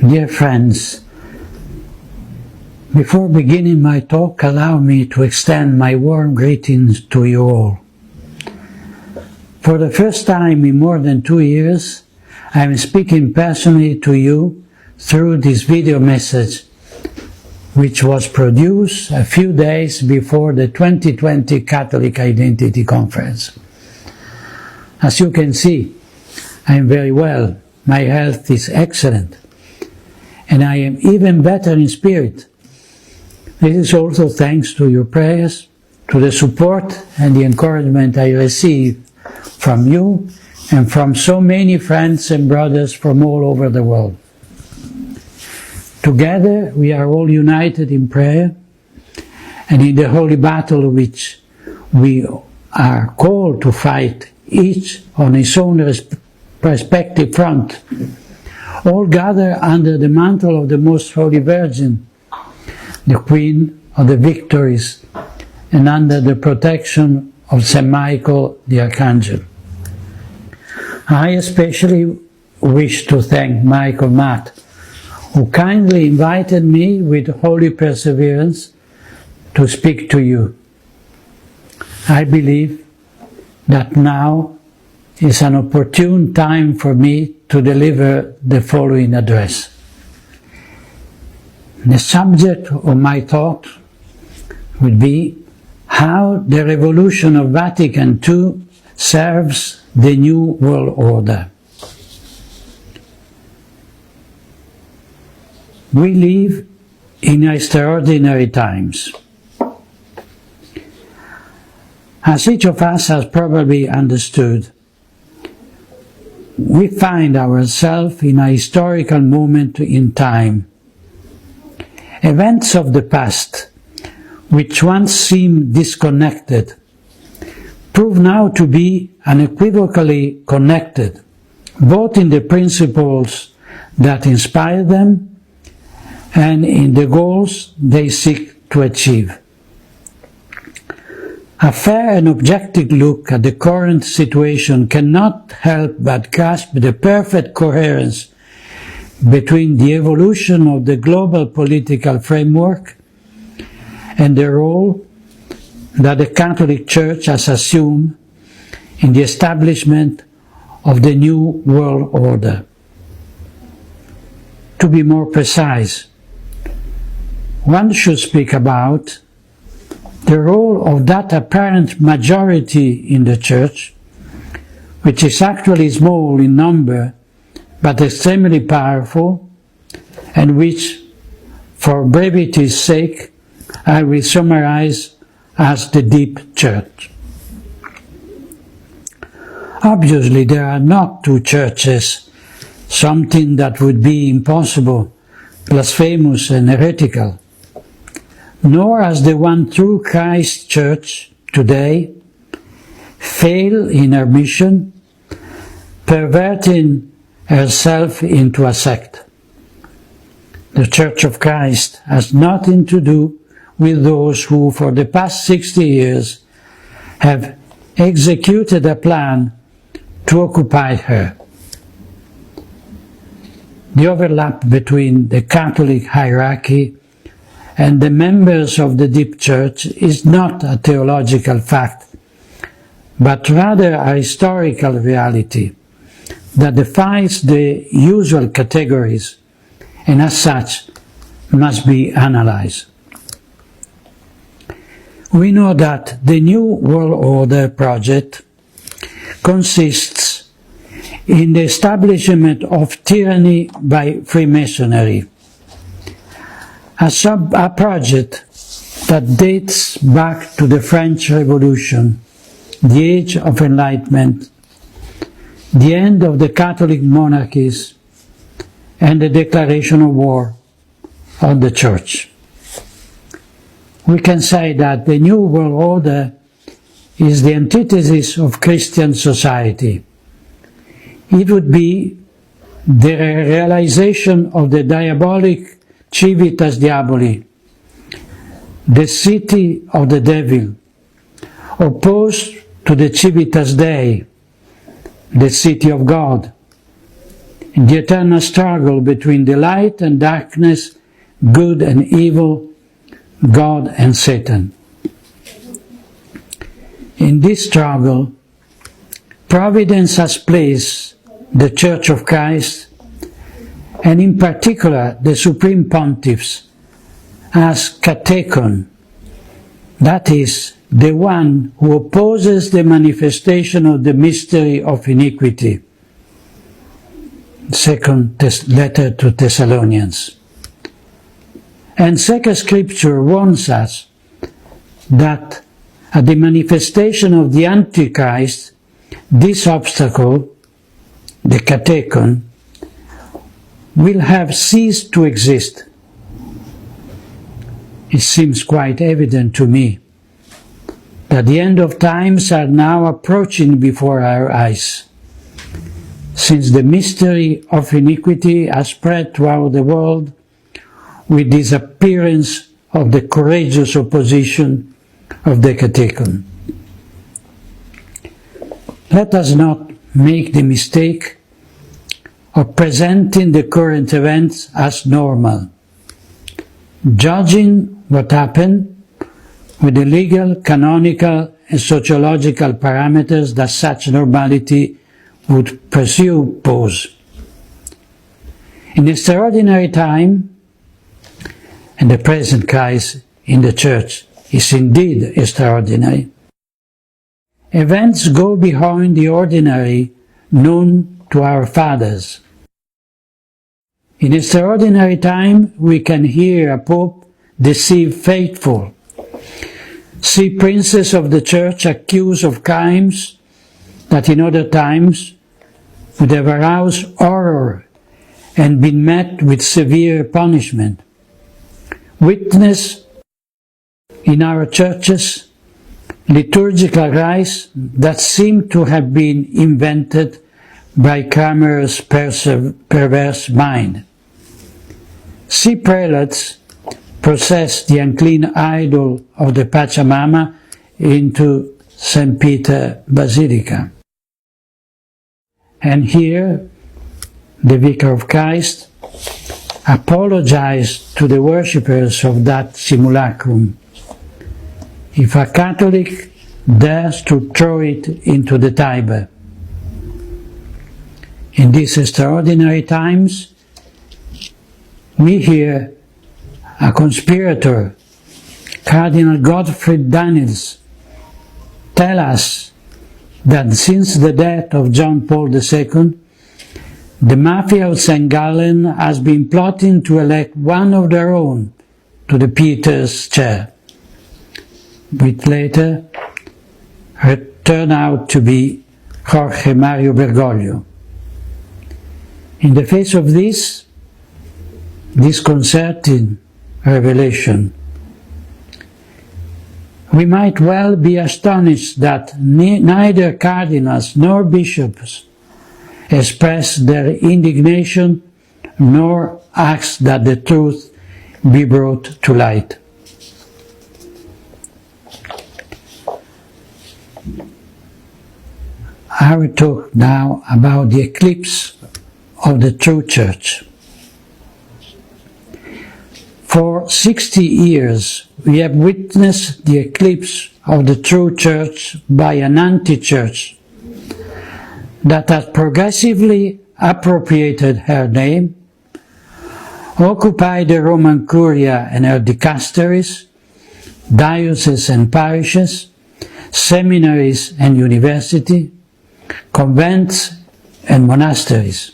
Dear friends, before beginning my talk, allow me to extend my warm greetings to you all. For the first time in more than 2 years, I am speaking personally to you through this video message, which was produced a few days before the 2020 Catholic Identity Conference. As you can see, I am very well. My health is excellent, and I am even better in spirit. This is also thanks to your prayers, to the support and the encouragement I receive from you and from so many friends and brothers from all over the world. Together we are all united in prayer and in the holy battle which we are called to fight, each on his own respective front, all gather under the mantle of the Most Holy Virgin, the Queen of the Victories, and under the protection of St. Michael the Archangel. I especially wish to thank Michael Matt, who kindly invited me with holy perseverance to speak to you. I believe that now is an opportune time for me to deliver the following address. The subject of my talk would be how the revolution of Vatican II serves the new world order. We live in extraordinary times. As each of us has probably understood, we find ourselves in a historical moment in time. Events of the past, which once seemed disconnected, prove now to be unequivocally connected, both in the principles that inspire them and in the goals they seek to achieve. A fair and objective look at the current situation cannot help but grasp the perfect coherence between the evolution of the global political framework and the role that the Catholic Church has assumed in the establishment of the new world order. To be more precise, one should speak about the role of that apparent majority in the Church, which is actually small in number but extremely powerful, and which, for brevity's sake, I will summarize as the Deep Church. Obviously, there are not two churches, something that would be impossible, blasphemous and heretical, nor has the one true Christ Church today failed in her mission, perverting herself into a sect. The Church of Christ has nothing to do with those who for the past 60 years have executed a plan to occupy her. The overlap between the Catholic hierarchy and the members of the Deep Church is not a theological fact, but rather a historical reality that defies the usual categories and as such must be analyzed. We know that the New World Order project consists in the establishment of tyranny by Freemasonry, a project that dates back to the French Revolution, the Age of Enlightenment, the end of the Catholic monarchies, and the declaration of war on the Church. We can say that the New World Order is the antithesis of Christian society. It would be the realization of the diabolic Civitas Diaboli, the city of the devil, opposed to the Civitas Dei, the city of God, in the eternal struggle between the light and darkness, good and evil, God and Satan. In this struggle, Providence has placed the Church of Christ, and in particular the Supreme Pontiffs, as catechon, that is, the one who opposes the manifestation of the mystery of iniquity. Second letter to Thessalonians. And Sacred Scripture warns us that at the manifestation of the Antichrist, this obstacle, the catechon, will have ceased to exist. It seems quite evident to me that the end of times are now approaching before our eyes, since the mystery of iniquity has spread throughout the world with this appearance of the courageous opposition of the catechon. Let us not make the mistake of presenting the current events as normal, judging what happened with the legal, canonical, and sociological parameters that such normality would presuppose. In extraordinary time, and the present crisis in the Church is indeed extraordinary, events go beyond the ordinary known to our fathers. In extraordinary time, we can hear a Pope deceive faithful, see princes of the Church accused of crimes that in other times would have aroused horror and been met with severe punishment. Witness in our churches liturgical rites that seem to have been invented by Cranmer's perverse mind. See prelates process the unclean idol of the Pachamama into St. Peter Basilica. And here, the Vicar of Christ apologized to the worshippers of that simulacrum. If a Catholic dares to throw it into the Tiber. In these extraordinary times, we hear a conspirator, Cardinal Gottfried Daniels, tell us that since the death of John Paul II, the Mafia of St. Gallen has been plotting to elect one of their own to the Peter's chair, which later turned out to be Jorge Mario Bergoglio. In the face of this disconcerting revelation, we might well be astonished that neither cardinals nor bishops express their indignation nor ask that the truth be brought to light. I will talk now about the eclipse of the true Church. For 60 years, we have witnessed the eclipse of the true Church by an anti-Church that has progressively appropriated her name, occupied the Roman Curia and her dicasteries, dioceses and parishes, seminaries and universities, convents and monasteries.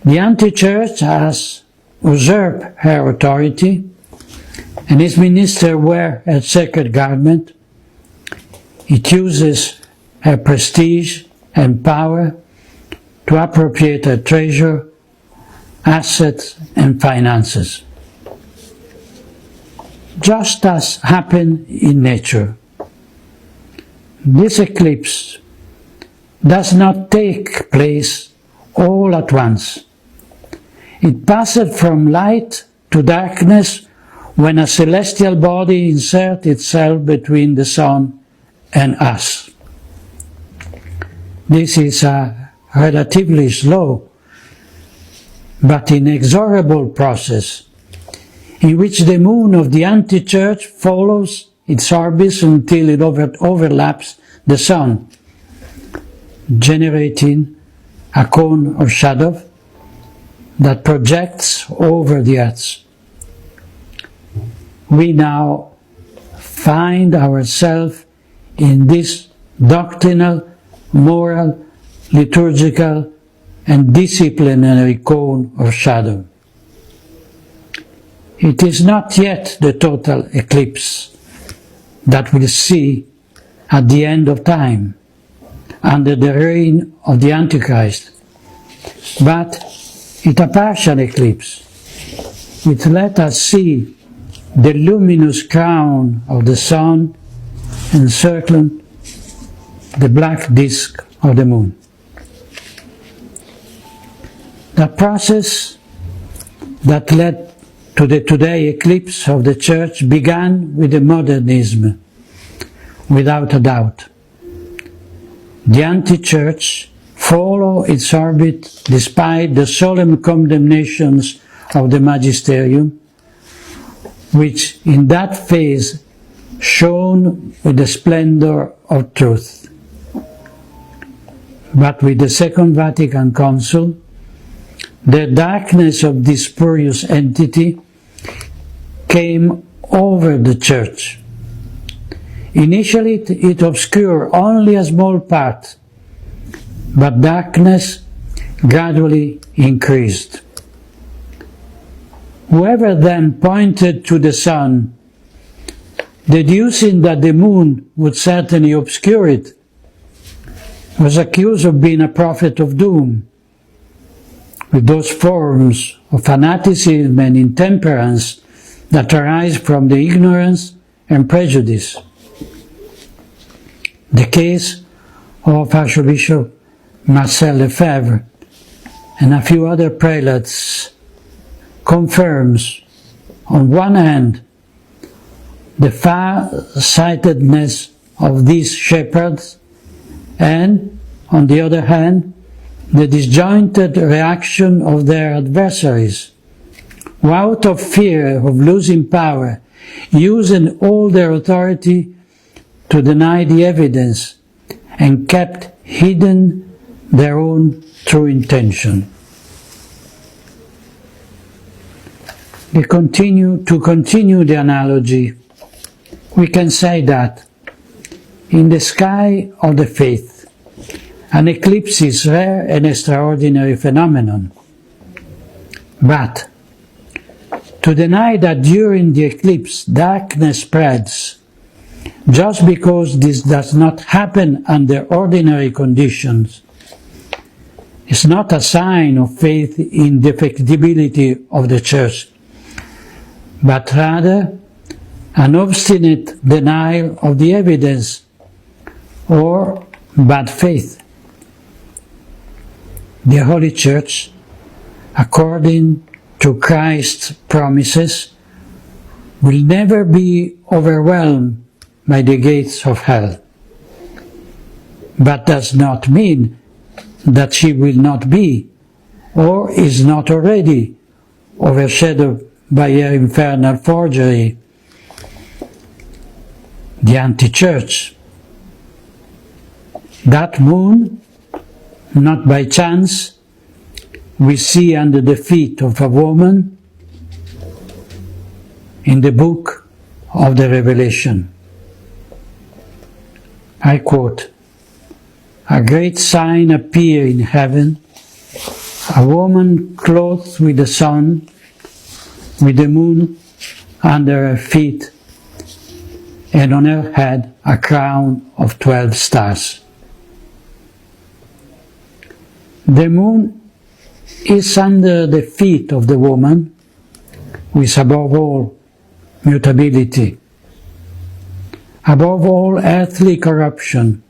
The anti-Church has usurped her authority, and its ministers wear a sacred garment. It uses her prestige and power to appropriate her treasure, assets and finances. Just as happened in nature, this eclipse does not take place all at once. It passed from light to darkness when a celestial body inserts itself between the sun and us. This is a relatively slow but inexorable process in which the moon of the anti-church follows its orbit until it overlaps the sun, generating a cone or shadow that projects over the earth. We now find ourselves in this doctrinal, moral, liturgical, and disciplinary cone or shadow. It is not yet the total eclipse that we'll see at the end of time, under the reign of the Antichrist, but it's a partial eclipse, which let us see the luminous crown of the sun encircling the black disk of the moon. The process that led to the today eclipse of the Church began with the modernism, without a doubt. The anti-church followed its orbit despite the solemn condemnations of the magisterium, which in that phase shone with the splendor of truth. But with the Second Vatican Council, the darkness of this spurious entity came over the Church. Initially it obscured only a small part, but darkness gradually increased. Whoever then pointed to the sun, deducing that the moon would certainly obscure it, was accused of being a prophet of doom, with those forms of fanaticism and intemperance that arise from the ignorance and prejudice. The case of Archbishop Marcel Lefebvre and a few other prelates confirms, on one hand, the far-sightedness of these shepherds, and, on the other hand, the disjointed reaction of their adversaries, who out of fear of losing power, using all their authority to deny the evidence and kept hidden their own true intention. To continue the analogy, we can say that in the sky of the faith, an eclipse is a rare and extraordinary phenomenon. But to deny that during the eclipse darkness spreads, just because this does not happen under ordinary conditions, is not a sign of faith in the effectibility of the Church, but rather an obstinate denial of the evidence or bad faith. The Holy Church, according to Christ's promises, will never be overwhelmed by the gates of hell, but does not mean that she will not be, or is not already, overshadowed by her infernal forgery, the anti-church. That moon, not by chance, we see under the feet of a woman in the book of the Revelation. I quote, "A great sign appeared in heaven, a woman clothed with the sun, with the moon under her feet, and on her head a crown of 12 stars. The moon is under the feet of the woman, with above all mutability, above all earthly corruption,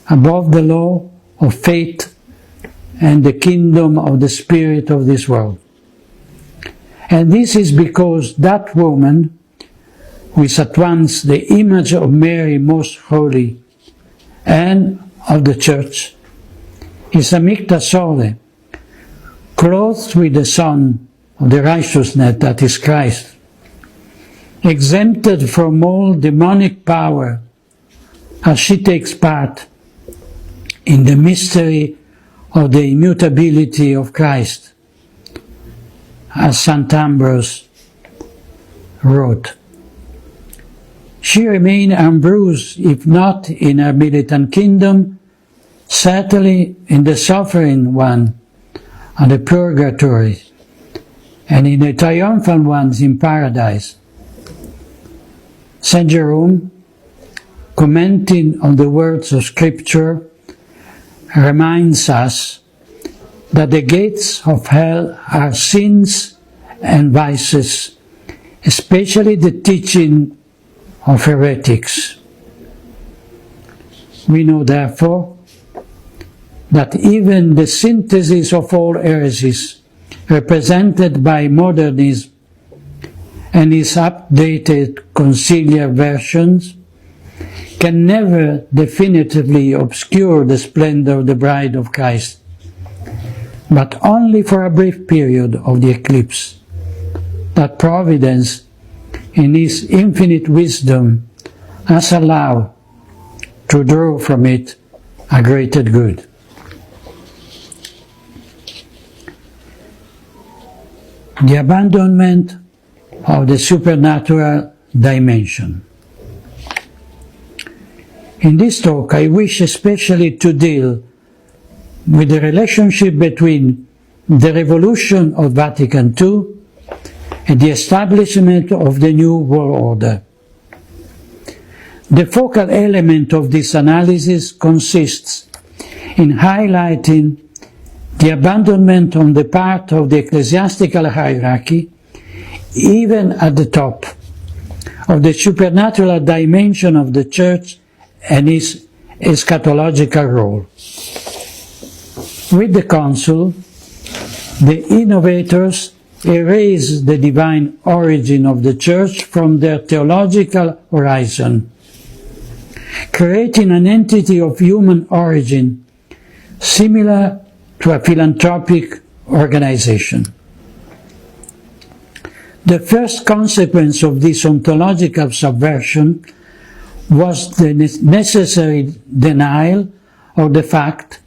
above the law of fate and the kingdom of the spirit of this world. And this is because that woman, who is at once the image of Mary most holy and of the Church, is amicta sole, clothed with the Son of the righteousness that is Christ, exempted from all demonic power, as she takes part in the mystery of the immutability of Christ, as St. Ambrose wrote. She remained unbruised, if not in her militant kingdom, certainly in the suffering one and the purgatory, and in the triumphant ones in paradise. St. Jerome, commenting on the words of Scripture, reminds us that the gates of hell are sins and vices, especially the teaching of heretics. We know, therefore, that even the synthesis of all heresies represented by modernism and its updated conciliar versions can never definitively obscure the splendor of the bride of Christ, but only for a brief period of the eclipse, that Providence, in its infinite wisdom, has allowed to draw from it a greater good. The abandonment of the supernatural dimension. In this talk, I wish especially to deal with the relationship between the revolution of Vatican II and the establishment of the New World Order. The focal element of this analysis consists in highlighting the abandonment on the part of the ecclesiastical hierarchy, even at the top, of the supernatural dimension of the Church and its eschatological role. With the Council, the innovators erased the divine origin of the Church from their theological horizon, creating an entity of human origin similar to a philanthropic organization. The first consequence of this ontological subversion was the necessary denial of the fact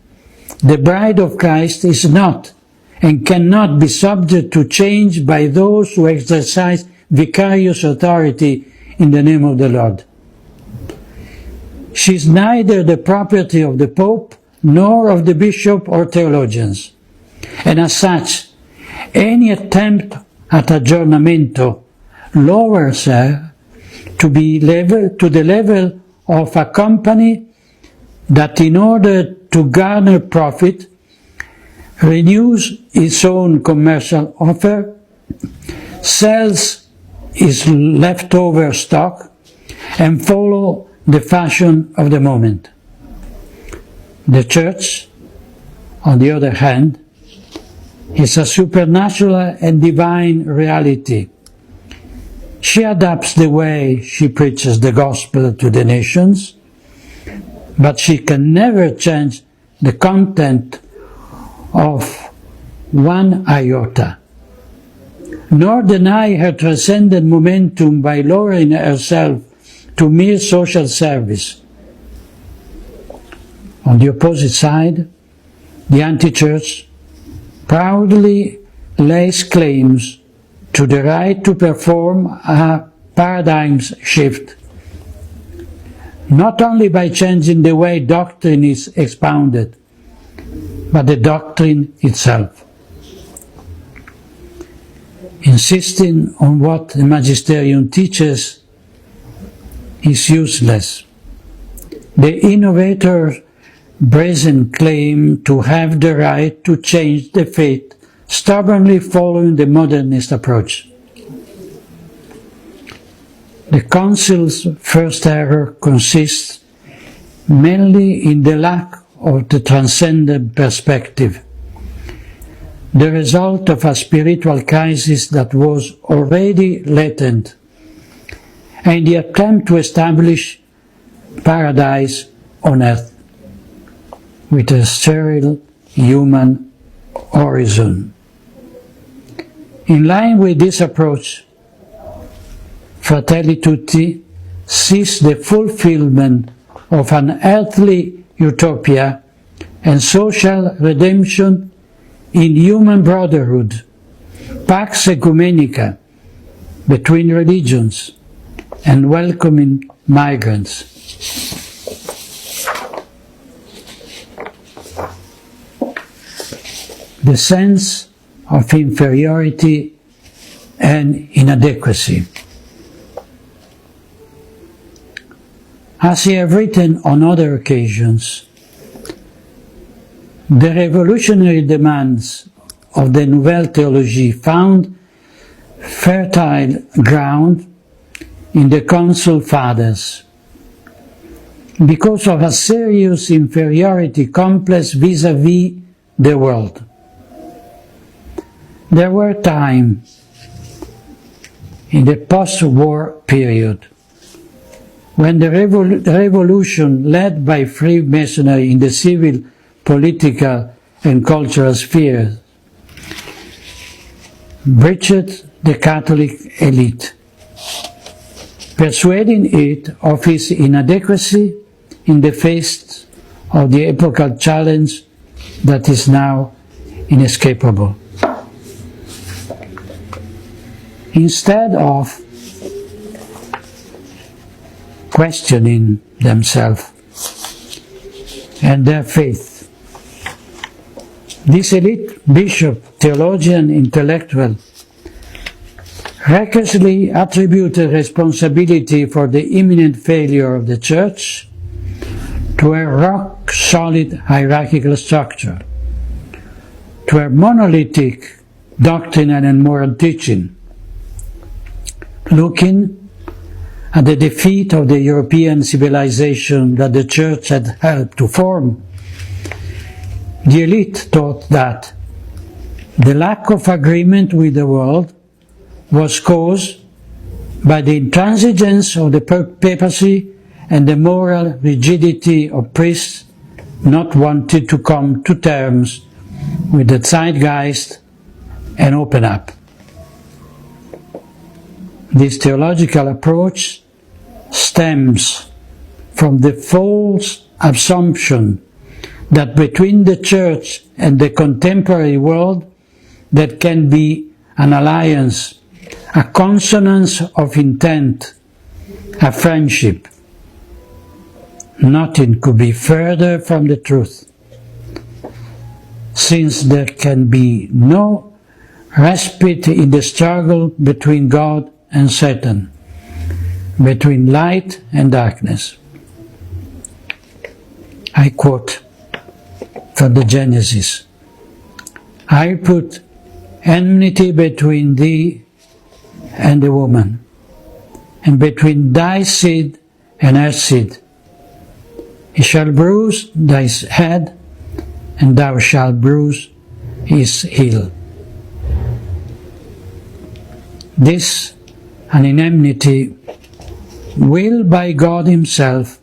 the bride of Christ is not and cannot be subject to change by those who exercise vicarious authority in the name of the Lord. She is neither the property of the Pope nor of the bishop or theologians, and as such, any attempt at aggiornamento lowers her to the level of a company that, in order to garner profit, renews its own commercial offer, sells its leftover stock, and follows the fashion of the moment. The Church, on the other hand, is a supernatural and divine reality. She adapts the way she preaches the gospel to the nations, but she can never change the content of one iota, nor deny her transcendent momentum by lowering herself to mere social service. On the opposite side, the anti-church proudly lays claims to the right to perform a paradigm shift, not only by changing the way doctrine is expounded, but the doctrine itself. Insisting on what the magisterium teaches is useless. The innovator's brazen claim to have the right to change the faith stubbornly following the modernist approach. The Council's first error consists mainly in the lack of the transcendent perspective, the result of a spiritual crisis that was already latent, and the attempt to establish paradise on earth with a sterile human horizon. In line with this approach, Fratelli Tutti sees the fulfillment of an earthly utopia and social redemption in human brotherhood, pax ecumenica between religions, and welcoming migrants. The sense of inferiority and inadequacy. As I have written on other occasions, the revolutionary demands of the Nouvelle Théologie found fertile ground in the Council Fathers because of a serious inferiority complex vis-à-vis the world. There were times in the post-war period when the revolution led by Freemasonry in the civil, political and cultural spheres breached the Catholic elite, persuading it of its inadequacy in the face of the epochal challenge that is now inescapable. Instead of questioning themselves and their faith, this elite bishop, theologian, intellectual recklessly attributed responsibility for the imminent failure of the Church to a rock-solid hierarchical structure, to a monolithic doctrinal and moral teaching, looking at the defeat of the European civilization that the Church had helped to form. The elite thought that the lack of agreement with the world was caused by the intransigence of the papacy and the moral rigidity of priests not wanting to come to terms with the zeitgeist and open up. This theological approach stems from the false assumption that between the Church and the contemporary world there can be an alliance, a consonance of intent, a friendship. Nothing could be further from the truth, since there can be no respite in the struggle between God and Satan, between light and darkness. I quote from the Genesis, "I put enmity between thee and the woman, and between thy seed and her seed. He shall bruise thy head, and thou shalt bruise his heel." This enmity willed by God Himself,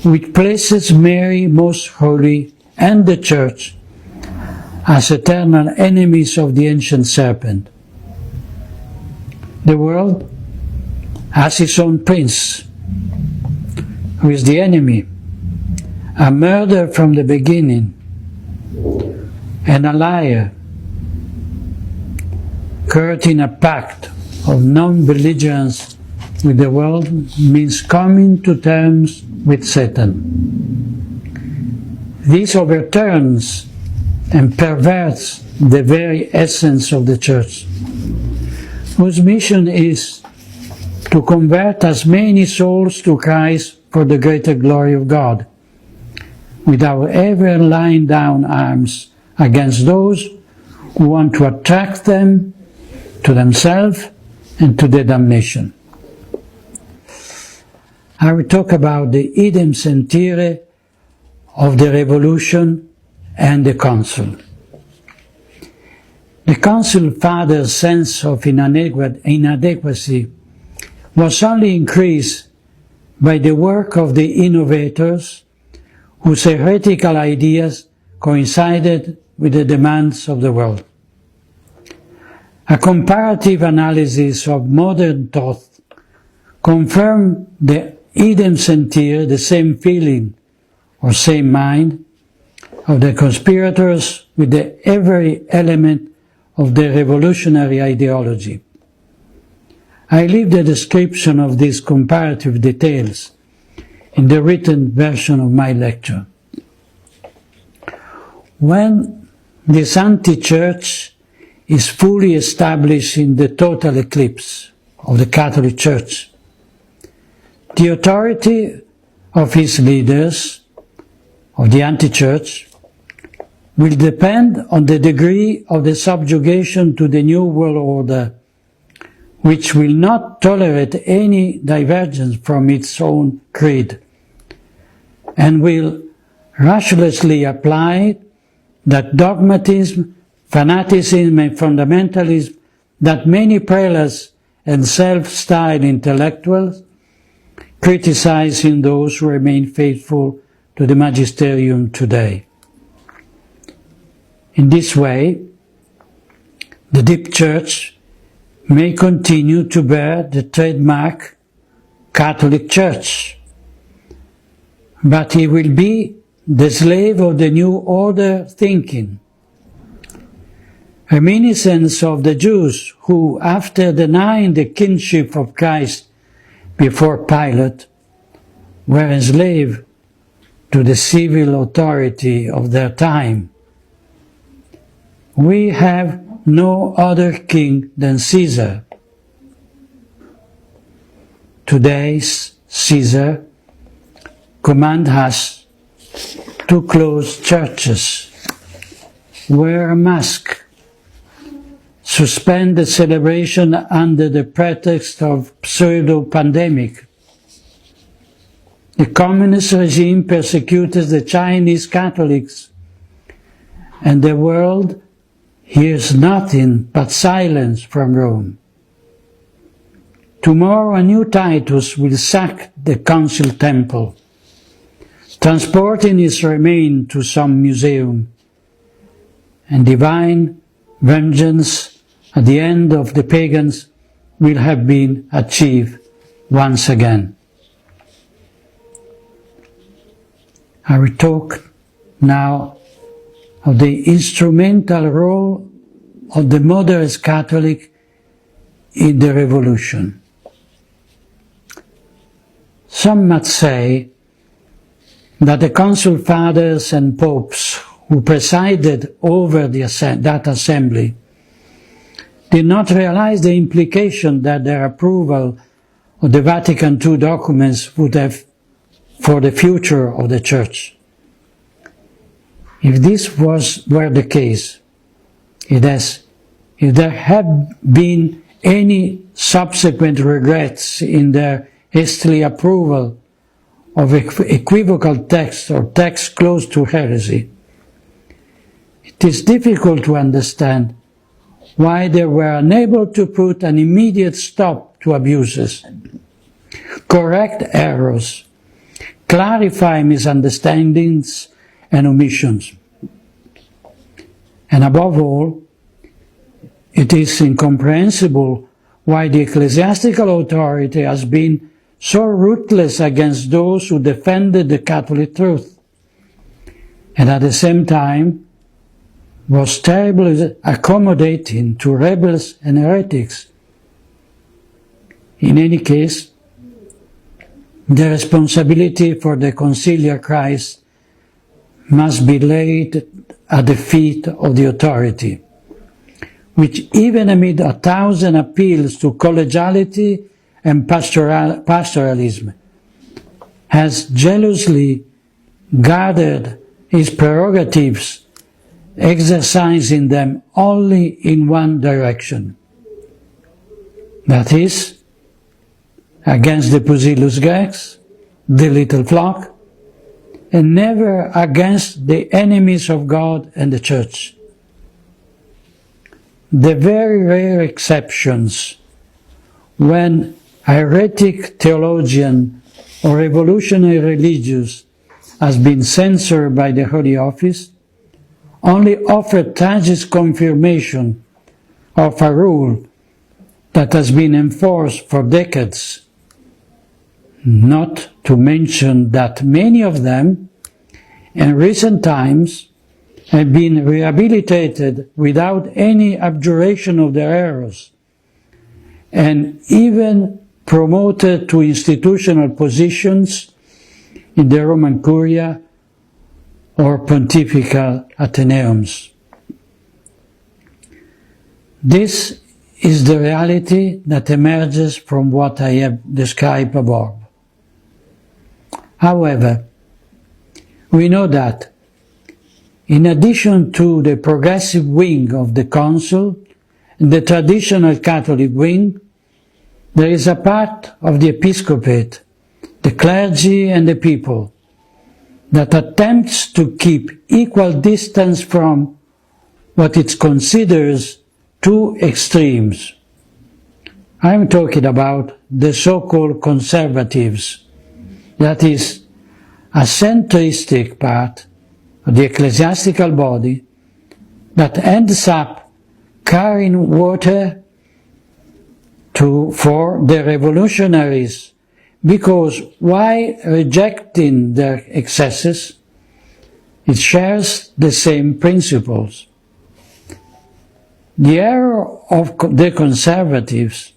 which places Mary most holy and the Church as eternal enemies of the ancient serpent. The world has its own prince, who is the enemy, a murderer from the beginning, and a liar, courting a pact of non-belligerence with the world means coming to terms with Satan. This overturns and perverts the very essence of the Church, whose mission is to convert as many souls to Christ for the greater glory of God, without ever laying down arms against those who want to attract them to themselves and to their damnation. I will talk about the idem sentire of the Revolution and the Council. The Council Fathers' sense of inadequacy was only increased by the work of the innovators whose heretical ideas coincided with the demands of the world. A comparative analysis of modern thought confirmed the idem sentir, the same feeling or same mind of the conspirators with every element of the revolutionary ideology. I leave the description of these comparative details in the written version of my lecture. When this anti-church is fully established in the total eclipse of the Catholic Church, the authority of its leaders, of the anti-church, will depend on the degree of the subjugation to the new world order, which will not tolerate any divergence from its own creed, and will ruthlessly apply that dogmatism, fanaticism, and fundamentalism that many prelates and self-styled intellectuals criticize in those who remain faithful to the magisterium today. In this way, the deep church may continue to bear the trademark Catholic Church, but it will be the slave of the new order thinking, reminiscence of the Jews who, after denying the kingship of Christ before Pilate, were enslaved to the civil authority of their time. We have no other king than Caesar. Today's Caesar commands us to close churches, wear a mask, suspend the celebration under the pretext of pseudo-pandemic. The communist regime persecutes the Chinese Catholics, and the world hears nothing but silence from Rome. Tomorrow a new Titus will sack the council temple, transporting its remains to some museum, and divine vengeance at the end of the pagans will have been achieved once again. I will talk now of the instrumental role of the moderate Catholic in the revolution. Some might say that the Council Fathers and Popes who presided over that assembly did not realize the implication that their approval of the Vatican II documents would have for the future of the Church. If this were the case, if there had been any subsequent regrets in their hasty approval of equivocal texts or texts close to heresy, it is difficult to understand why they were unable to put an immediate stop to abuses, correct errors, clarify misunderstandings and omissions. And above all, it is incomprehensible why the ecclesiastical authority has been so ruthless against those who defended the Catholic truth, and at the same time was terribly accommodating to rebels and heretics. In any case, the responsibility for the conciliar Christ must be laid at the feet of the authority, which even amid 1,000 appeals to collegiality and pastoralism, has jealously guarded its prerogatives, exercising them only in one direction, that is, against the Pusillus Greeks, the little flock, and never against the enemies of God and the Church. The very rare exceptions when a heretic theologian or revolutionary religious has been censored by the Holy Office only offer tragic confirmation of a rule that has been enforced for decades, not to mention that many of them, in recent times, have been rehabilitated without any abjuration of their errors, and even promoted to institutional positions in the Roman Curia or pontifical ateneums. This is the reality that emerges from what I have described above. However, we know that, in addition to the progressive wing of the Council and the traditional Catholic wing, there is a part of the episcopate, the clergy and the people, that attempts to keep equal distance from what it considers two extremes. I'm talking about the so-called conservatives, that is, a centristic part of the ecclesiastical body that ends up carrying water for the revolutionaries, because while rejecting their excesses, it shares the same principles. The error of the conservatives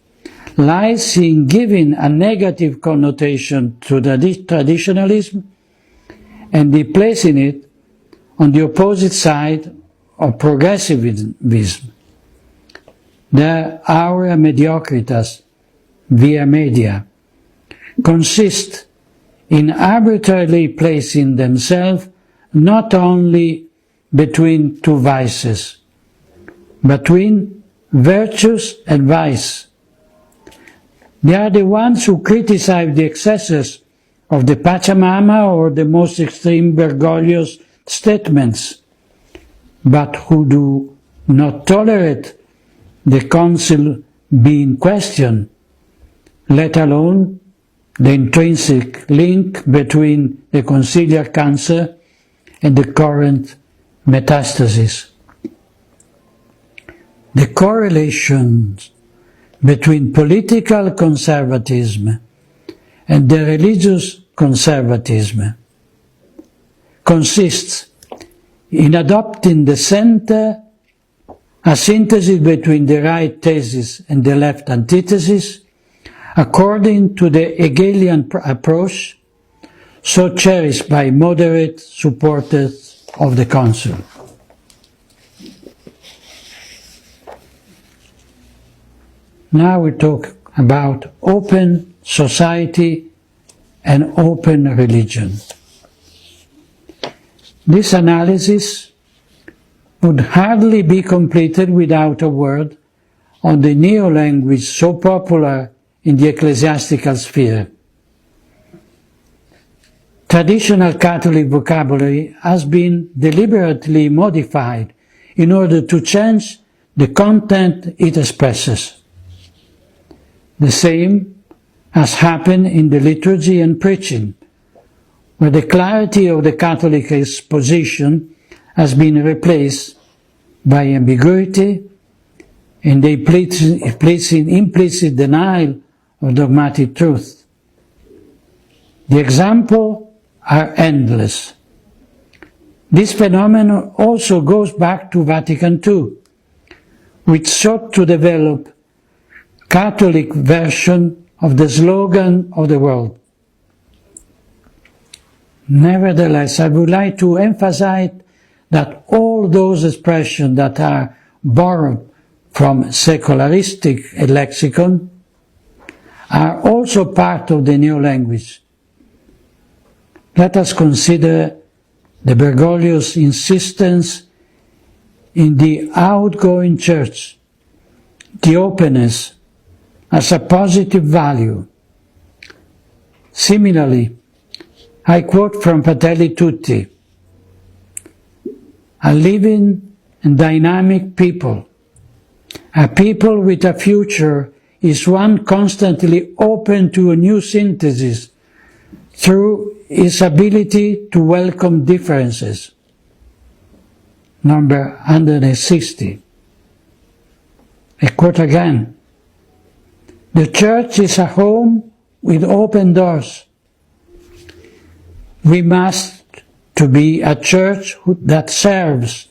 lies in giving a negative connotation to traditionalism and in placing it on the opposite side of progressivism. The aura mediocritas, via media, consist in arbitrarily placing themselves not only between two vices, but between virtues and vice. They are the ones who criticize the excesses of the Pachamama or the most extreme Bergoglio's statements, but who do not tolerate the Council being questioned, let alone the intrinsic link between the conciliar cancer and the current metastasis. The correlations between political conservatism and the religious conservatism consists in adopting the center, a synthesis between the right thesis and the left antithesis, according to the Hegelian approach, so cherished by moderate supporters of the Council. Now we talk about open society and open religion. This analysis would hardly be completed without a word on the neo-language so popular in the ecclesiastical sphere. Traditional Catholic vocabulary has been deliberately modified in order to change the content it expresses. The same has happened in the liturgy and preaching, where the clarity of the Catholic exposition has been replaced by ambiguity and the implicit denial of dogmatic truth. The examples are endless. This phenomenon also goes back to Vatican II, which sought to develop Catholic version of the slogan of the world. Nevertheless, I would like to emphasize that all those expressions that are borrowed from secularistic lexicon are also part of the new language. Let us consider the Bergoglio's insistence in the outgoing church, the openness, as a positive value. Similarly, I quote from Fratelli Tutti, "A living and dynamic people, a people with a future, is one constantly open to a new synthesis through its ability to welcome differences." number 160. I quote again, "The church is a home with open doors. We must to be a church that serves,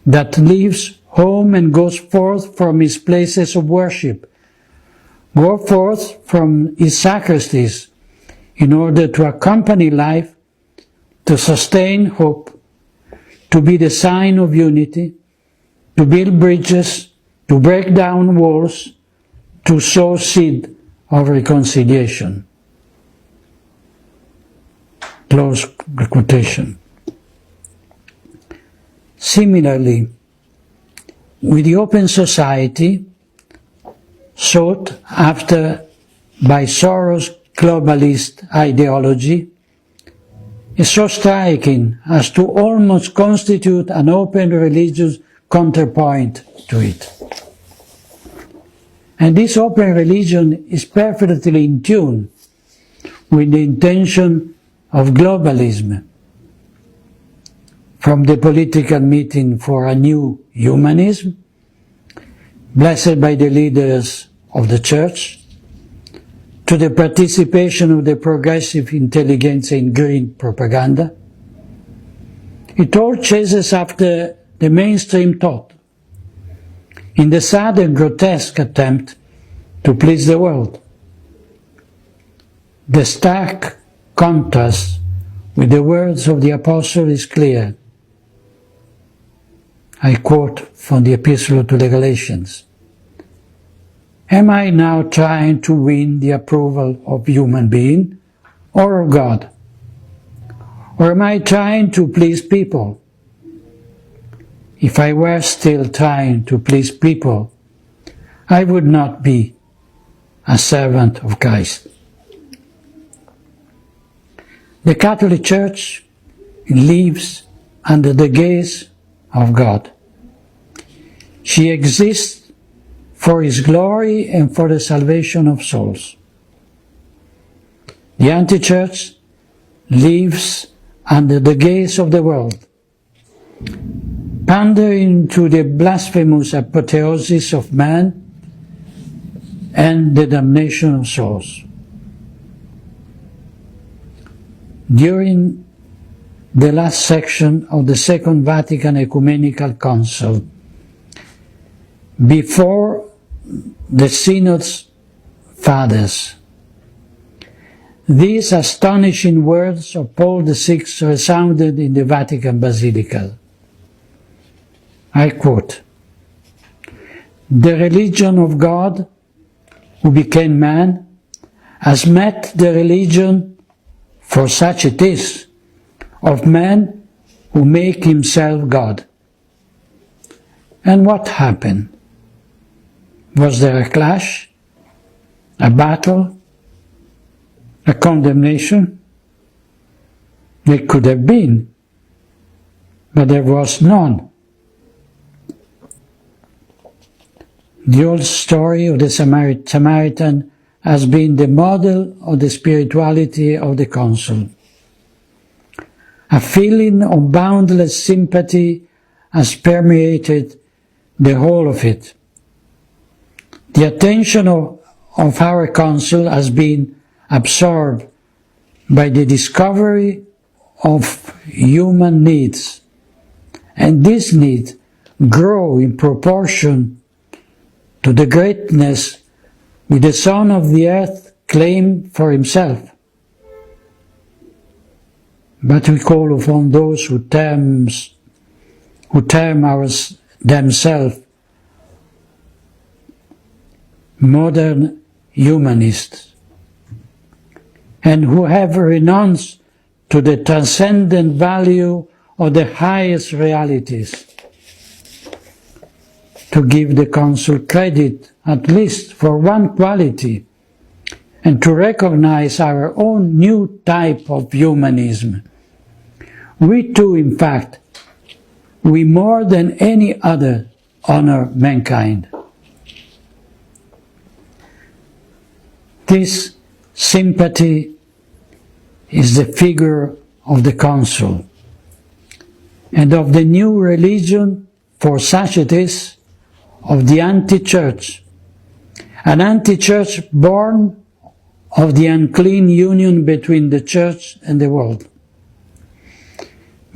that leaves home and goes forth from its places of worship, go forth from its sacristies in order to accompany life, to sustain hope, to be the sign of unity, to build bridges, to break down walls, to sow seed of reconciliation." Close the quotation. Similarly, with the open society sought after by Soros' globalist ideology, is so striking as to almost constitute an open religious counterpoint to it. And this open religion is perfectly in tune with the intention of globalism. From the political meeting for a new humanism, blessed by the leaders of the Church, to the participation of the progressive intelligentsia in green propaganda, it all chases after the mainstream thought, in the sad and grotesque attempt to please the world. The stark contrast with the words of the Apostle is clear. I quote from the Epistle to the Galatians. "Am I now trying to win the approval of human being or of God? Or am I trying to please people? If I were still trying to please people, I would not be a servant of Christ." The Catholic Church lives under the gaze of God. She exists for His glory and for the salvation of souls. The anti-church lives under the gaze of the world, pandering to the blasphemous apotheosis of man and the damnation of souls. During the last section of the Second Vatican Ecumenical Council, before the Synod's fathers, these astonishing words of Paul VI resounded in the Vatican Basilica. I quote, "The religion of God, who became man, has met the religion, for such it is, of man who make himself God." And what happened? Was there a clash, a battle, a condemnation? There could have been, but there was none. The old story of the Samaritan has been the model of the spirituality of the Council. A feeling of boundless sympathy has permeated the whole of it. The attention of our Council has been absorbed by the discovery of human needs, and these needs grow in proportion to the greatness which the Son of the Earth claimed for Himself. But we call upon those who term themselves modern humanists, and who have renounced to the transcendent value of the highest realities, to give the Council credit at least for one quality, and to recognize our own new type of humanism. We too, in fact, we more than any other honor mankind. This sympathy is the figure of the Council, and of the new religion, for such it is, of the anti-church, an anti-church born of the unclean union between the church and the world,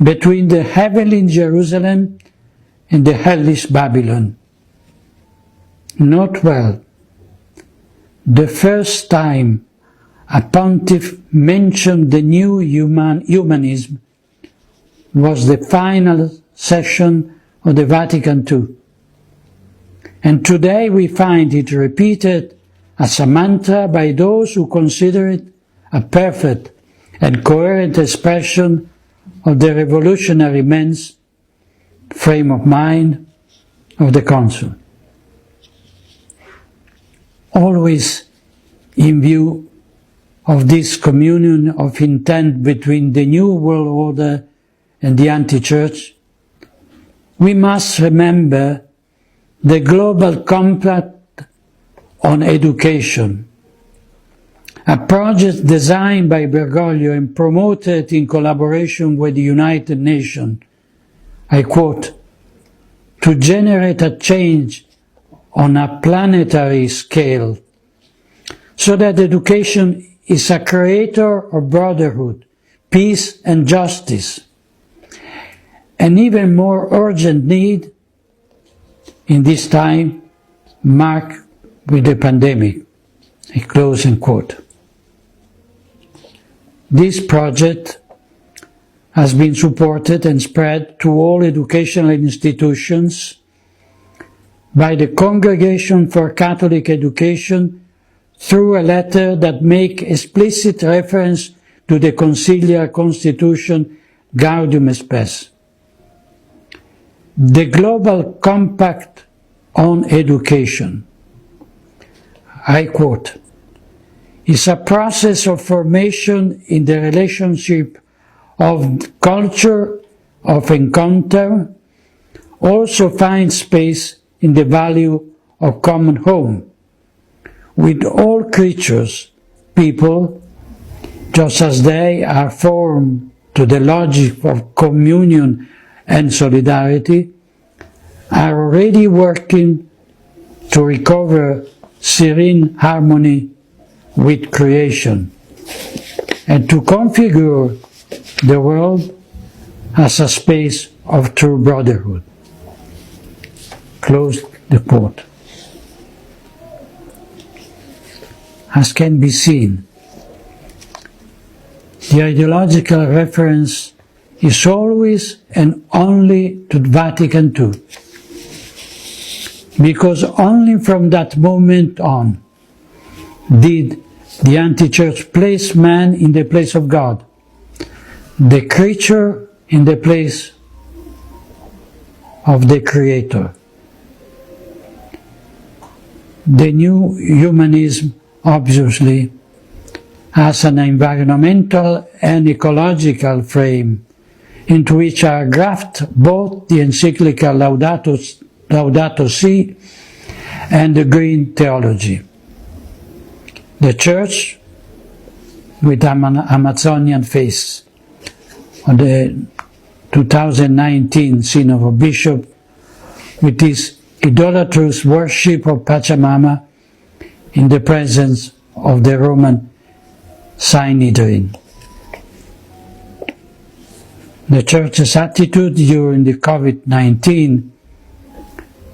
between the heavenly Jerusalem and the hellish Babylon. Note well, the first time a pontiff mentioned the new humanism was the final session of the Vatican II. And today we find it repeated as a mantra by those who consider it a perfect and coherent expression of the revolutionary men's frame of mind of the Council. Always in view of this communion of intent between the New World Order and the anti-church, we must remember the Global Compact on Education, a project designed by Bergoglio and promoted in collaboration with the United Nations, I quote, to generate a change on a planetary scale, so that education is a creator of brotherhood, peace and justice, an even more urgent need in this time marked with the pandemic. A closing quote. This project has been supported and spread to all educational institutions by the Congregation for Catholic Education through a letter that makes explicit reference to the Conciliar Constitution Gaudium Spes. The Global Compact on Education, I quote, is a process of formation in the relationship of culture of encounter, also finds space in the value of common home, with all creatures, people, just as they are formed to the logic of communion and solidarity, are already working to recover serene harmony with creation and to configure the world as a space of true brotherhood. Close the quote. As can be seen, the ideological reference is always and only to Vatican II, because only from that moment on did the anti-church place man in the place of God, the creature in the place of the Creator. The new humanism obviously has an environmental and ecological frame into which are grafted both the encyclical Laudato Si and the green theology. The Church with Amazonian face on the 2019 Synod of Bishops with this idolatrous worship of Pachamama in the presence of the Roman Sanhedrin. The Church's attitude during the COVID-19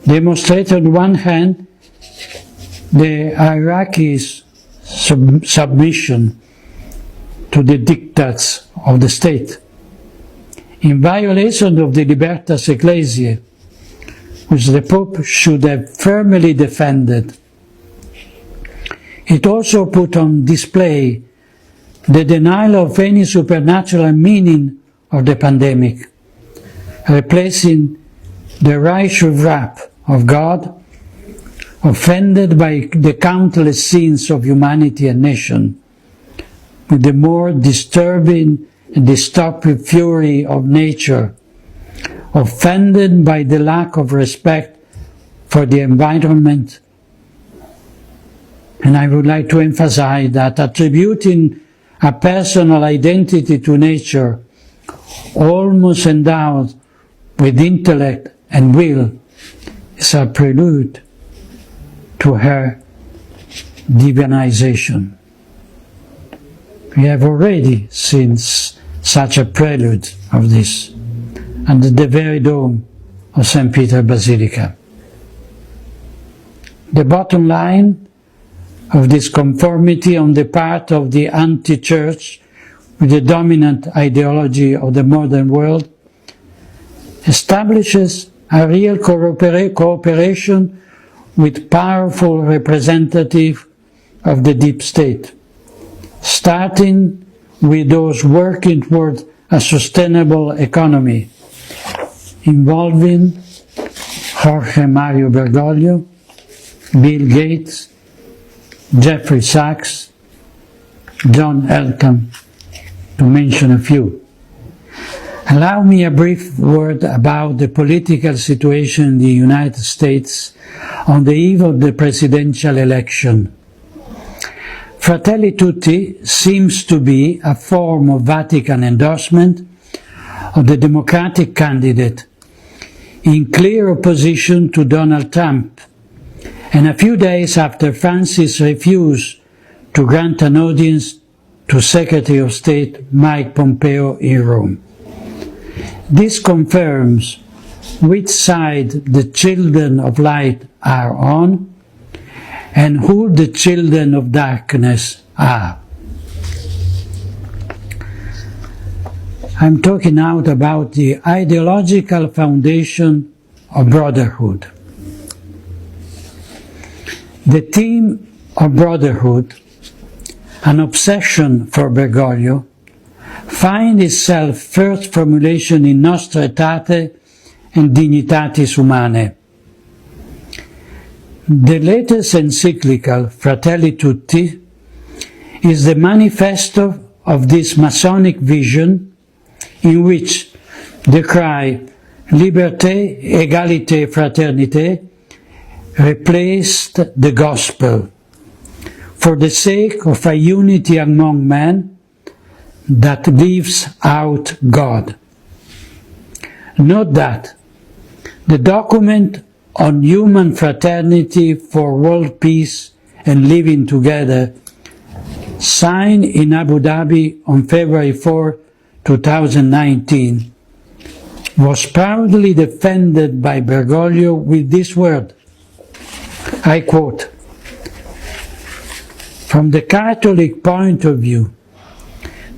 demonstrated on one hand the hierarchy's submission to the dictates of the state, in violation of the Libertas Ecclesiae, which the Pope should have firmly defended. It also put on display the denial of any supernatural meaning of the pandemic, replacing the righteous wrath of God, offended by the countless sins of humanity and nation, with the more disturbing and destructive fury of nature, offended by the lack of respect for the environment. And I would like to emphasize that attributing a personal identity to nature, almost endowed with intellect and will is a prelude to her divinization. We have already seen such a prelude of this under the very dome of St. Peter Basilica. The bottom line of this conformity on the part of the anti-church with the dominant ideology of the modern world establishes a real cooperation with powerful representatives of the deep state, starting with those working toward a sustainable economy, involving Jorge Mario Bergoglio, Bill Gates, Jeffrey Sachs, John Elkann, to mention a few. Allow me a brief word about the political situation in the United States on the eve of the presidential election. Fratelli Tutti seems to be a form of Vatican endorsement of the Democratic candidate in clear opposition to Donald Trump, and a few days after Francis refused to grant an audience to Secretary of State Mike Pompeo in Rome. This confirms which side the children of light are on and who the children of darkness are. I'm talking now about the ideological foundation of brotherhood. The theme of brotherhood, an obsession for Bergoglio, finds itself first formulation in Nostra Aetate and Dignitatis Humanae. The latest encyclical, Fratelli Tutti, is the manifesto of this Masonic vision in which the cry Liberté, Égalité, Fraternité replaced the gospel for the sake of a unity among men that leaves out God. Note that the document on human fraternity for world peace and living together, signed in Abu Dhabi on February 4, 2019, was proudly defended by Bergoglio with this word, I quote, "From the Catholic point of view,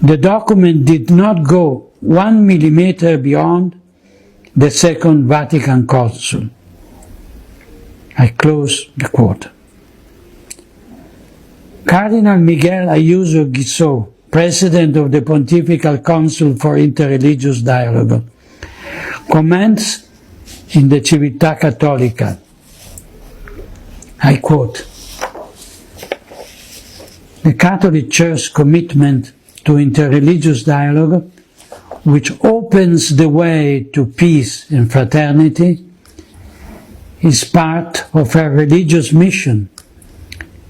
the document did not go 1 millimeter beyond the Second Vatican Council." I close the quote. Cardinal Miguel Ayuso Guizot, President of the Pontifical Council for Interreligious Dialogue, comments in the Civiltà Cattolica, I quote, "The Catholic Church's commitment to interreligious dialogue, which opens the way to peace and fraternity, is part of her religious mission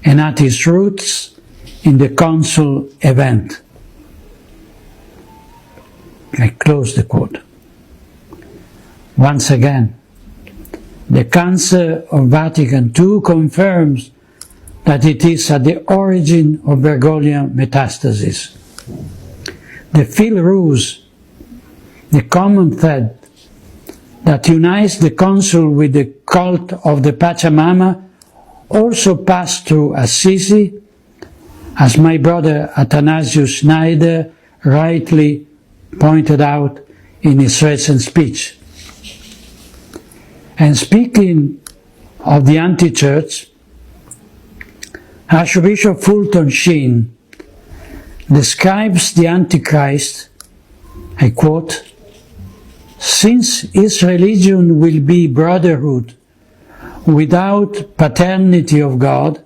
and at its roots in the Council event." I close the quote. Once again, the Council of Vatican II confirms that it is at the origin of Bergoglian metastasis. The fil rouge, the common thread that unites the Council with the cult of the Pachamama, also passed through Assisi, as my brother Athanasius Schneider rightly pointed out in his recent speech. And speaking of the anti-church, Archbishop Fulton Sheen describes the Antichrist, I quote, "Since his religion will be brotherhood without paternity of God,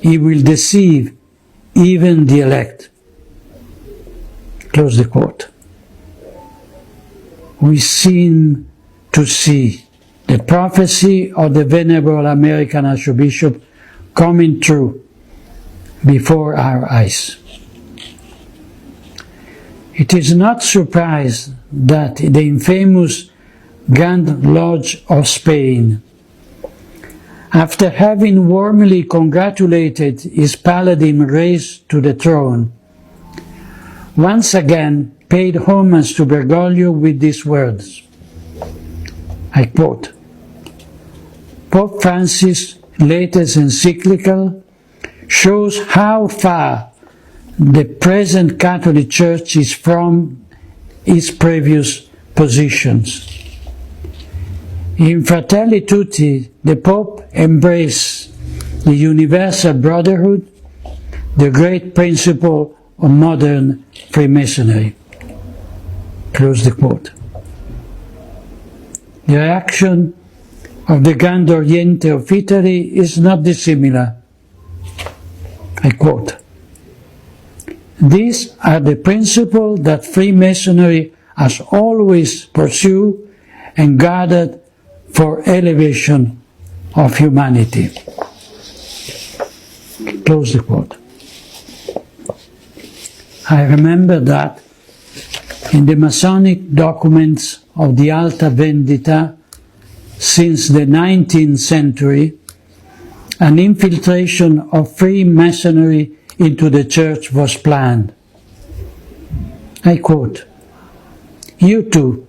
he will deceive even the elect." Close the quote. We seem to see the prophecy of the venerable American Archbishop coming true before our eyes. It is not surprised that the infamous Grand Lodge of Spain. After having warmly congratulated his paladin raised to the throne, once again paid homage to Bergoglio with these words. I quote, Pope Francis' latest encyclical shows how far the present Catholic Church is from its previous positions. In Fratelli Tutti, the Pope embraced the universal brotherhood, the great principle of modern Freemasonry. Close the quote. The reaction of the Grand Oriente of Italy is not dissimilar. I quote, These are the principles that Freemasonry has always pursued and guarded for elevation of humanity. Close the quote. I remember that in the Masonic documents of the Alta Vendita since the 19th century, an infiltration of Freemasonry into the Church was planned. I quote, You too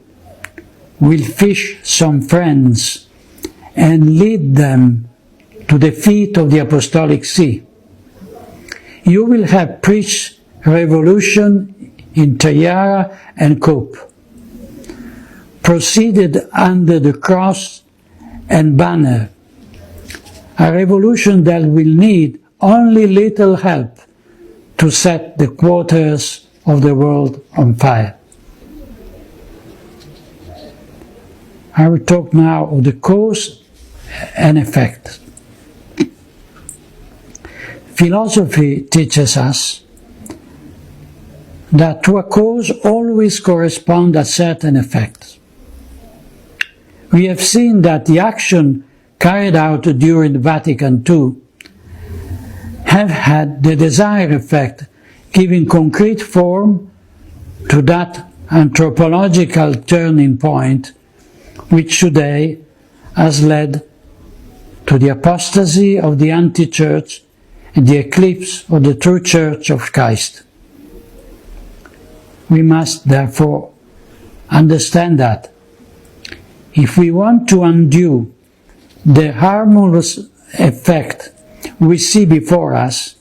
will fish some friends and lead them to the feet of the Apostolic See. You will have preached revolution in tiara and cope, proceeded under the cross and banner, a revolution that will need only little help to set the quarters of the world on fire. I will talk now of the cause and effect. Philosophy teaches us that to a cause always corresponds a certain effect. We have seen that the action carried out during Vatican II have had the desired effect, giving concrete form to that anthropological turning point which today has led to the apostasy of the anti-church and the eclipse of the true Church of Christ. We must therefore understand that if we want to undo the harmless effect we see before us,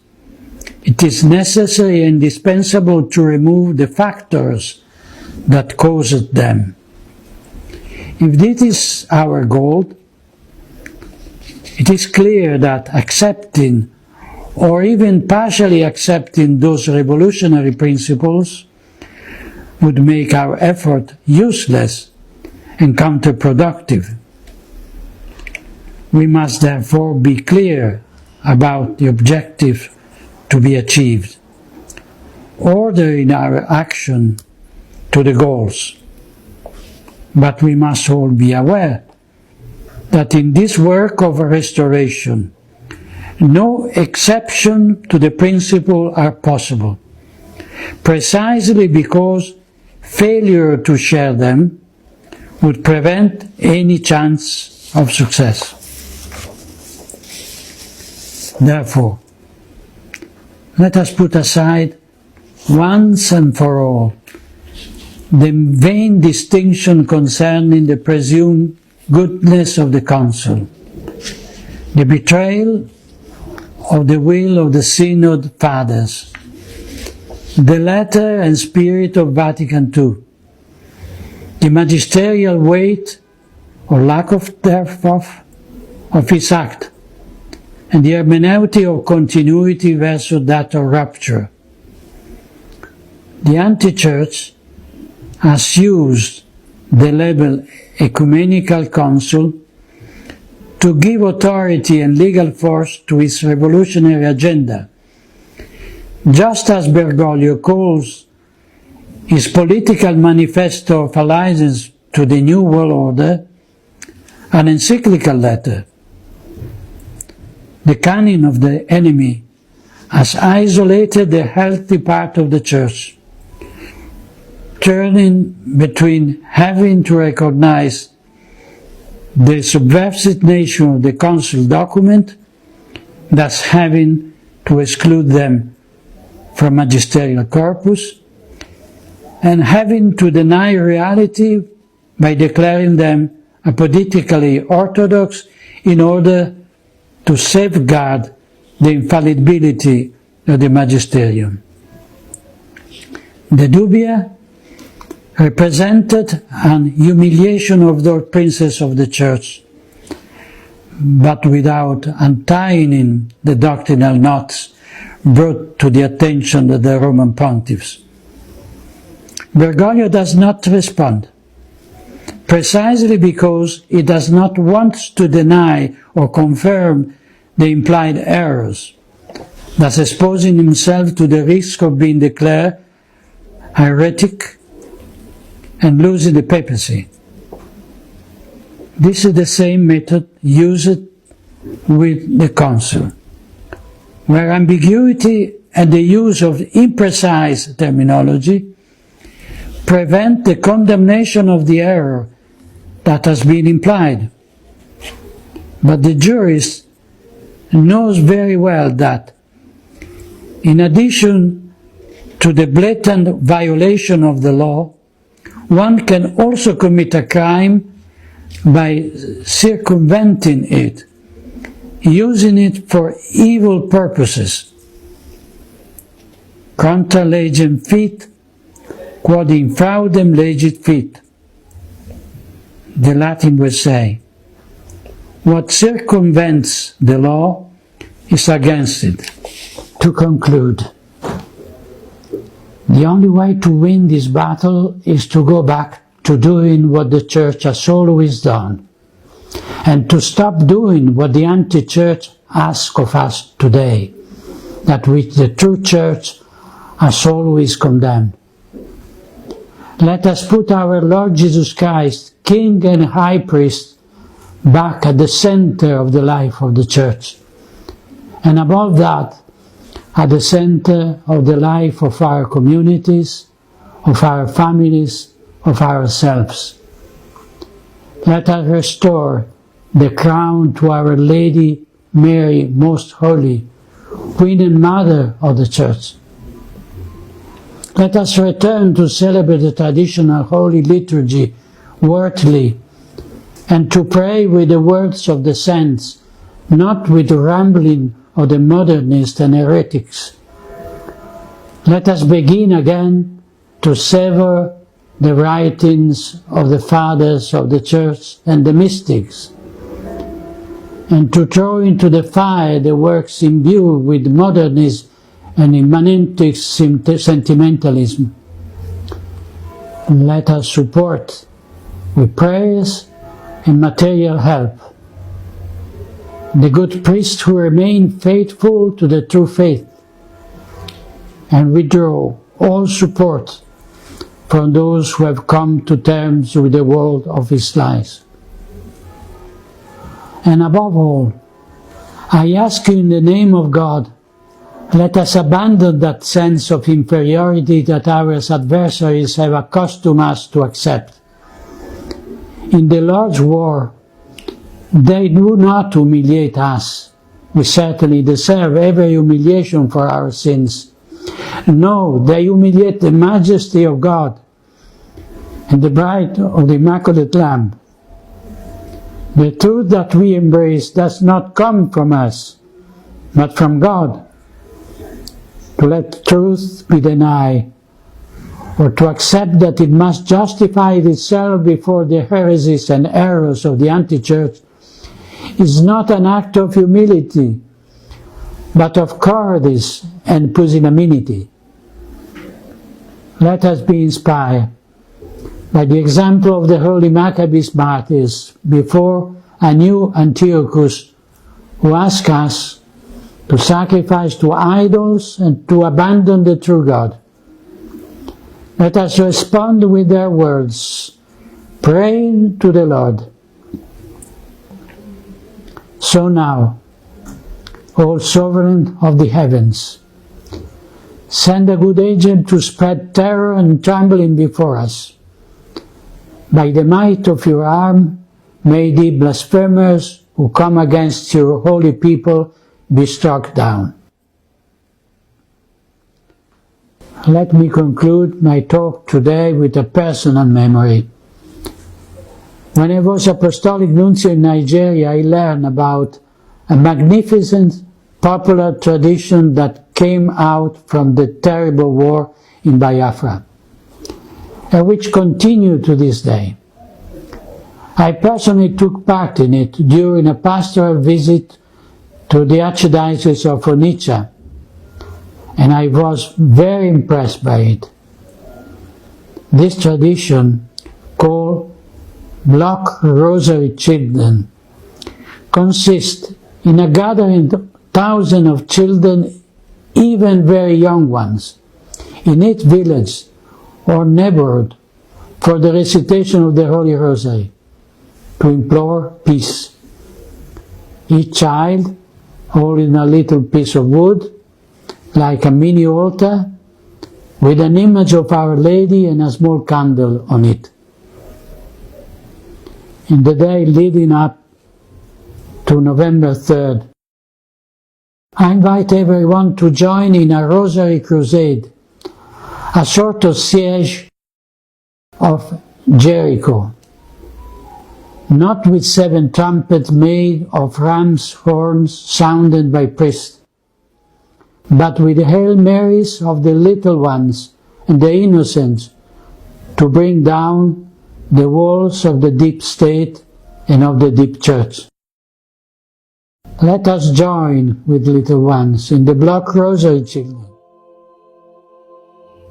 it is necessary and indispensable to remove the factors that caused them. If this is our goal, it is clear that accepting or even partially accepting those revolutionary principles would make our effort useless and counterproductive. We must therefore be clear about the objective to be achieved, ordering our action to the goals. But we must all be aware that in this work of restoration, no exception to the principle are possible, precisely because failure to share them would prevent any chance of success. Therefore, let us put aside once and for all the vain distinction concerning the presumed goodness of the Council, the betrayal of the will of the Synod Fathers, the letter and spirit of Vatican II, the magisterial weight or lack of thereof of its act, and the hermeneutic of continuity versus that of rupture. The anti-church has used the label ecumenical council to give authority and legal force to its revolutionary agenda, just as Bergoglio calls his political manifesto of allegiance to the New World Order an encyclical letter. The cunning of the enemy has isolated the healthy part of the Church, turning between having to recognize the subversive nature of the council document, thus having to exclude them from magisterial corpus, and having to deny reality by declaring them apolitically orthodox in order to safeguard the infallibility of the magisterium. The dubia represented an humiliation of the princes of the Church, but without untying the doctrinal knots brought to the attention of the Roman pontiffs. Bergoglio does not respond, precisely because he does not want to deny or confirm the implied errors, thus exposing himself to the risk of being declared heretic and losing the papacy. This is the same method used with the council, where ambiguity and the use of imprecise terminology prevent the condemnation of the error that has been implied. But the jurist knows very well that, in addition to the blatant violation of the law, one can also commit a crime by circumventing it, using it for evil purposes. Contra legem fit, quod infraudem legit fit. The Latin would say, what circumvents the law is against it. To conclude, the only way to win this battle is to go back to doing what the Church has always done, and to stop doing what the anti-Church asks of us today, that which the true Church has always condemned. Let us put our Lord Jesus Christ, King and High Priest, back at the center of the life of the Church, and above that, at the center of the life of our communities, of our families, of ourselves. Let us restore the crown to Our Lady Mary Most Holy, Queen and Mother of the Church. Let us return to celebrate the traditional Holy Liturgy worthily, and to pray with the words of the saints, not with the rambling of the modernists and heretics. Let us begin again to savor the writings of the fathers of the Church and the mystics, and to throw into the fire the works imbued with modernism and immanentic sentimentalism. Let us support with prayers and material help the good priests who remain faithful to the true faith, and withdraw all support from those who have come to terms with the world of his lies. And above all, I ask you in the name of God, let us abandon that sense of inferiority that our adversaries have accustomed us to accept. In the Lord's war, they do not humiliate us. We certainly deserve every humiliation for our sins. No, they humiliate the majesty of God and the bride of the Immaculate Lamb. The truth that we embrace does not come from us, but from God. To let truth be denied, or to accept that it must justify itself before the heresies and errors of the anti-Church, is not an act of humility, but of cowardice and pusillanimity. Let us be inspired by the example of the holy Maccabees martyrs before a new Antiochus, who ask us to sacrifice to idols and to abandon the true God. Let us respond with their words, praying to the Lord. So now, O Sovereign of the heavens, send a good agent to spread terror and trembling before us. By the might of your arm, may the blasphemers who come against your holy people be struck down. Let me conclude my talk today with a personal memory. When I was Apostolic Nuncio in Nigeria, I learned about a magnificent popular tradition that came out from the terrible war in Biafra, and which continued to this day. I personally took part in it during a pastoral visit to the Archdiocese of Onitsha, and I was very impressed by it. This tradition, called Block Rosary Children, consists in a gathering of thousands of children, even very young ones, in each village or neighborhood for the recitation of the Holy Rosary, to implore peace. Each child holding a little piece of wood, like a mini altar, with an image of Our Lady and a small candle on it. In the day leading up to November 3rd, I invite everyone to join in a Rosary Crusade, a sort of siege of Jericho, not with 7 trumpets made of ram's horns sounded by priests, but with the Hail Marys of the little ones and the innocents to bring down the walls of the deep state and of the deep church. Let us join with little ones in the Block Rosary Children,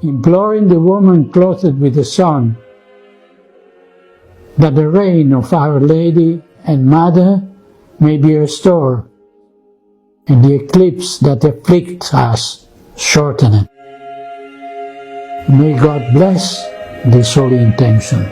imploring the woman clothed with the sun, that the reign of Our Lady and Mother may be restored, and the eclipse that afflicts us shortened. May God bless this holy intention.